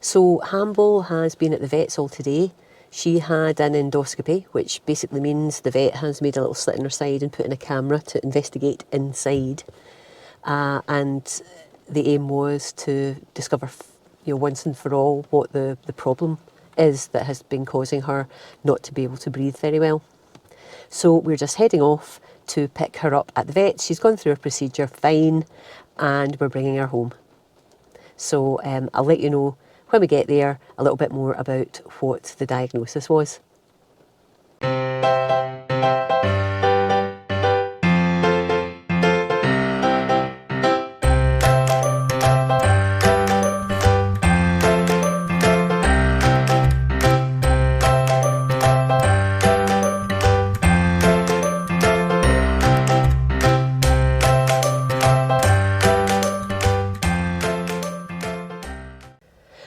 So Hamble has been at the vet's all today. She had an endoscopy, which basically means the vet has made a little slit in her side and put in a camera to investigate inside. And the aim was to discover, once and for all, what the problem is that has been causing her not to be able to breathe very well. So we're just heading off to pick her up at the vet. She's gone through her procedure fine, and we're bringing her home. So I'll let you know when we get there a little bit more about what the diagnosis was.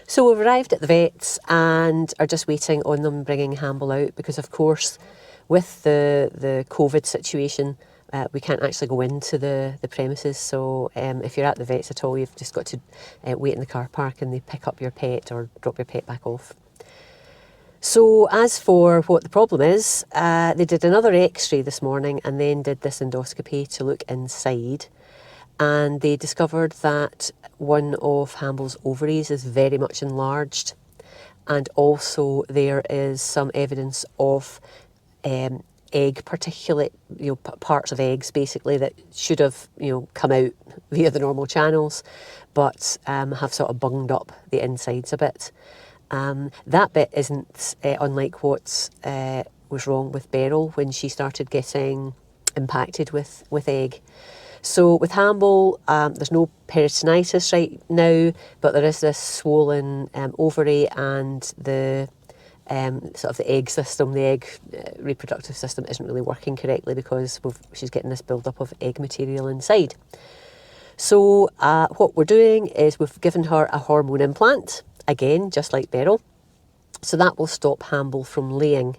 So we've arrived at the vets and are just waiting on them bringing Hamble out because, of course, with the COVID situation, we can't actually go into the premises. So if you're at the vets at all, you've just got to wait in the car park and they pick up your pet or drop your pet back off. So as for what the problem is, they did another x-ray this morning and then did this endoscopy to look inside. And they discovered that one of Hamble's ovaries is very much enlarged, and also there is some evidence of egg particulate, parts of eggs basically that should have come out via the normal channels, but have sort of bunged up the insides a bit. That bit isn't unlike what was wrong with Beryl when she started getting impacted with egg. So with Hamble, there's no peritonitis right now, but there is this swollen ovary, and the sort of the egg system, the egg reproductive system isn't really working correctly because she's getting this build-up of egg material inside. So what we're doing is we've given her a hormone implant, again, just like Beryl. So that will stop Hamble from laying.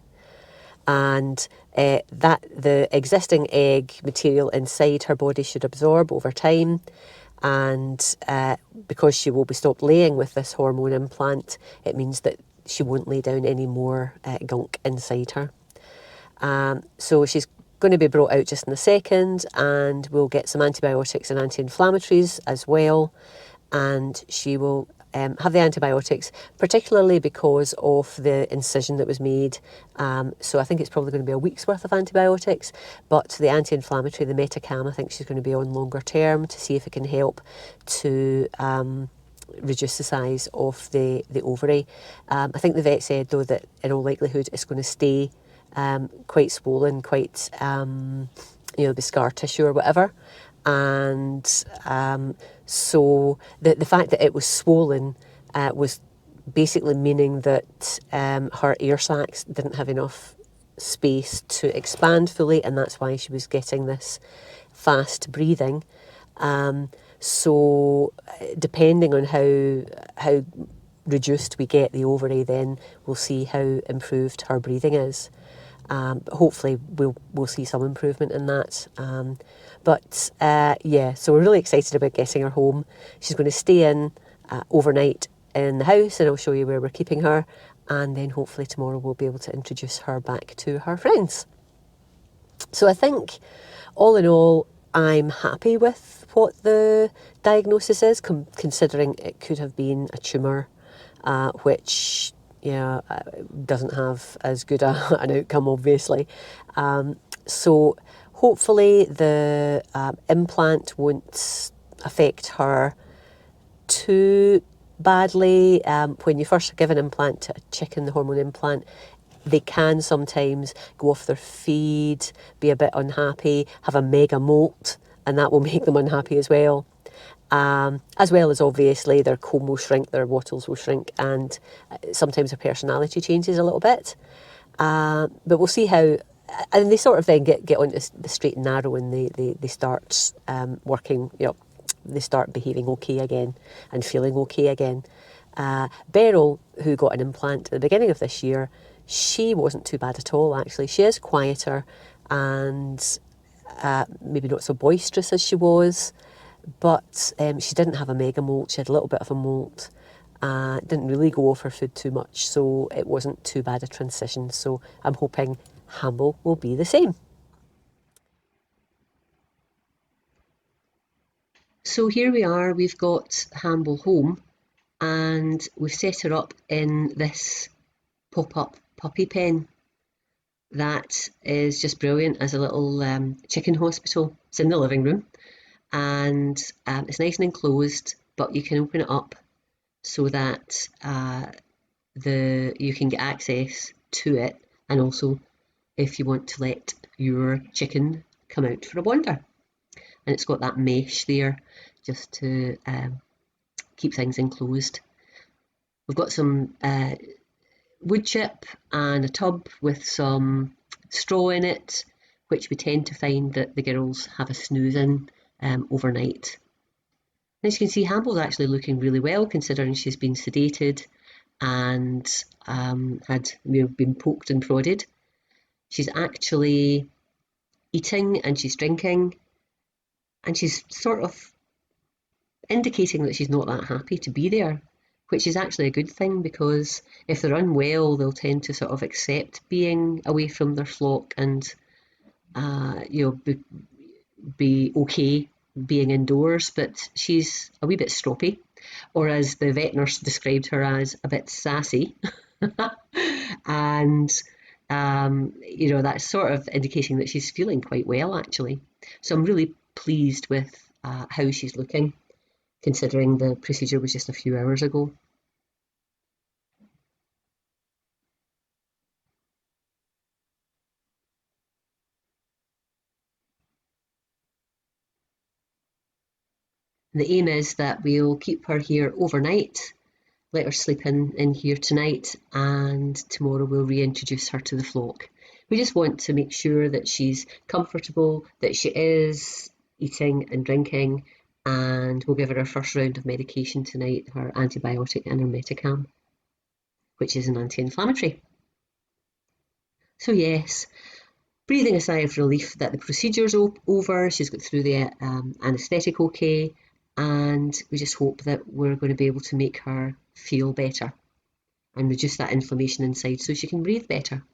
And that the existing egg material inside her body should absorb over time, and because she will be stopped laying with this hormone implant, it means that she won't lay down any more gunk inside her. So she's going to be brought out just in a second, and we'll get some antibiotics and anti-inflammatories as well, and she will have the antibiotics, particularly because of the incision that was made. So I think it's probably going to be a week's worth of antibiotics, but the anti-inflammatory, the Metacam, I think she's going to be on longer term to see if it can help to reduce the size of the ovary. I think the vet said, though, that in all likelihood it's going to stay quite swollen, quite, the scar tissue or whatever. And so the fact that it was swollen was basically meaning that her ear sacs didn't have enough space to expand fully, and that's why she was getting this fast breathing. So depending on how reduced we get the ovary, then we'll see how improved her breathing is. But hopefully we'll see some improvement in that. So we're really excited about getting her home. She's going to stay in overnight in the house, and I'll show you where we're keeping her, and then hopefully tomorrow we'll be able to introduce her back to her friends. So I think all in all, I'm happy with what the diagnosis is, considering it could have been a tumour, which doesn't have as good an outcome, obviously. So hopefully the implant won't affect her too badly. When you first give an implant to a chicken, the hormone implant, they can sometimes go off their feed, be a bit unhappy, have a mega molt, and that will make them unhappy as well. As well as obviously their comb will shrink, their wattles will shrink, and sometimes their personality changes a little bit. But we'll see how, and they sort of then get on the straight and narrow, and they start working, they start behaving okay again and feeling okay again. Beryl, who got an implant at the beginning of this year, she wasn't too bad at all, actually. She is quieter and maybe not so boisterous as she was, but she didn't have a mega molt. She had a little bit of a molt. Didn't really go off her food too much, so it wasn't too bad a transition. So I'm hoping Hamble will be the same. So here we are, we've got Hamble home, and we've set her up in this pop-up puppy pen that is just brilliant as a little chicken hospital. It's in the living room, and it's nice and enclosed, but you can open it up so that you can get access to it, and also if you want to let your chicken come out for a wander. And it's got that mesh there just to keep things enclosed. We've got some wood chip and a tub with some straw in it, which we tend to find that the girls have a snooze in overnight. As you can see, Hamble's actually looking really well, considering she's been sedated and had been poked and prodded. She's actually eating and she's drinking, and she's sort of indicating that she's not that happy to be there, which is actually a good thing, because if they're unwell, they'll tend to sort of accept being away from their flock and be okay being indoors. But she's a wee bit stroppy, or as the vet nurse described her as, a bit sassy. And that's sort of indicating that she's feeling quite well, actually. So I'm really pleased with how she's looking, considering the procedure was just a few hours ago. The aim is that we'll keep her here overnight, let her sleep in here tonight, and tomorrow we'll reintroduce her to the flock. We just want to make sure that she's comfortable, that she is eating and drinking, and we'll give her our first round of medication tonight, her antibiotic and her Metacam, which is an anti-inflammatory. So yes, breathing a sigh of relief that the procedure's over. She's got through the anaesthetic okay, and we just hope that we're going to be able to make her feel better and reduce that inflammation inside so she can breathe better.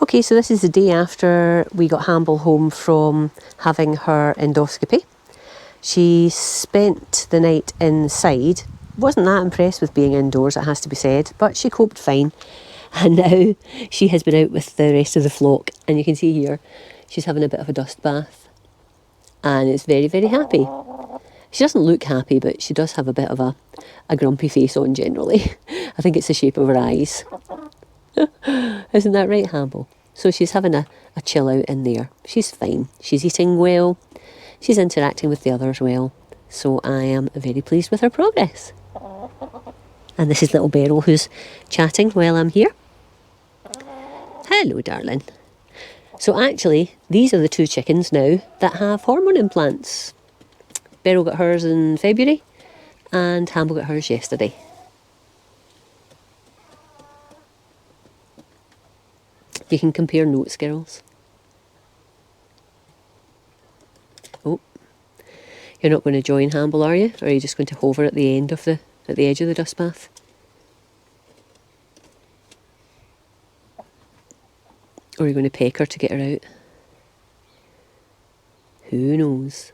Okay, so this is the day after we got Hamble home from having her endoscopy. She spent the night inside. Wasn't that impressed with being indoors, it has to be said, but she coped fine. And now she has been out with the rest of the flock, and you can see here she's having a bit of a dust bath, and is very, very happy. She doesn't look happy, but she does have a bit of a grumpy face on generally. I think it's the shape of her eyes. Isn't that right, Hamble? So she's having a chill out in there. She's fine. She's eating well. She's interacting with the others well. So I am very pleased with her progress. And this is little Beryl, who's chatting while I'm here. Hello, darling. So actually, these are the two chickens now that have hormone implants. Beryl got hers in February, and Hamble got hers yesterday. You can compare notes, girls. Oh, you're not going to join Hamble, are you? Or are you just going to hover at the end of at the edge of the dust bath? Or are you going to peck her to get her out? Who knows?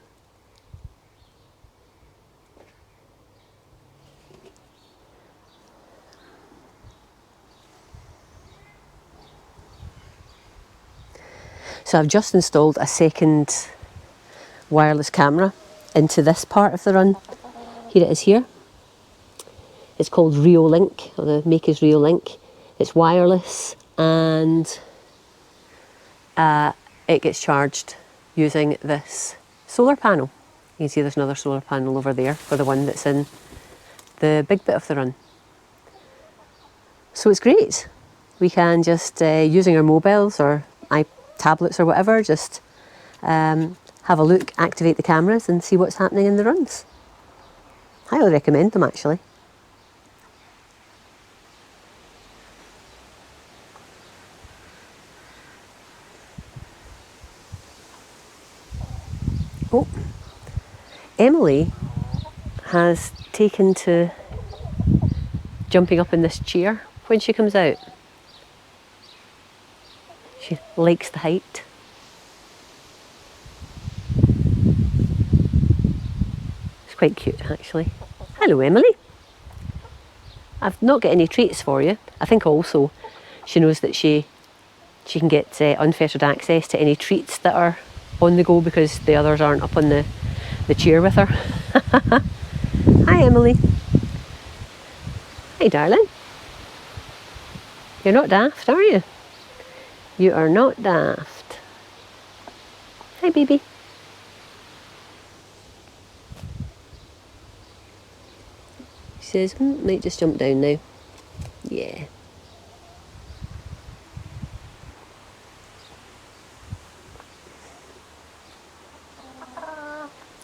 So I've just installed a second wireless camera into this part of the run. Here it is here. It's called Reolink, or the make is Reolink. It's wireless, and it gets charged using this solar panel. You can see there's another solar panel over there for the one that's in the big bit of the run. So it's great. We can just, using our mobiles or tablets or whatever, just have a look, activate the cameras and see what's happening in the runs. Highly recommend them, actually. Oh, Emily has taken to jumping up in this chair when she comes out. She likes the height. It's quite cute, actually. Hello, Emily. I've not got any treats for you. I think also she knows that she can get unfettered access to any treats that are on the go because the others aren't up on the chair with her. Hi, Emily. Hi, darling. You're not daft, are you? You are not daft. Hi, baby. She says, might just jump down now. Yeah.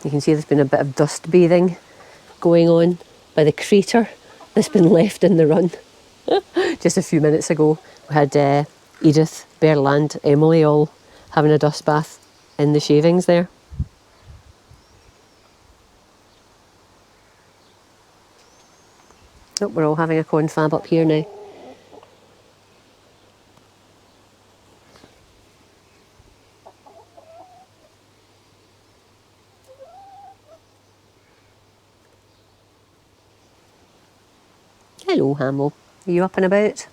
You can see there's been a bit of dust bathing going on by the crater that's been left in the run. Just a few minutes ago, we had Edith, Beryl and Emily all having a dust bath in the shavings there. Oh, we're all having a confab up here now. Hello, Hamble. Are you up and about?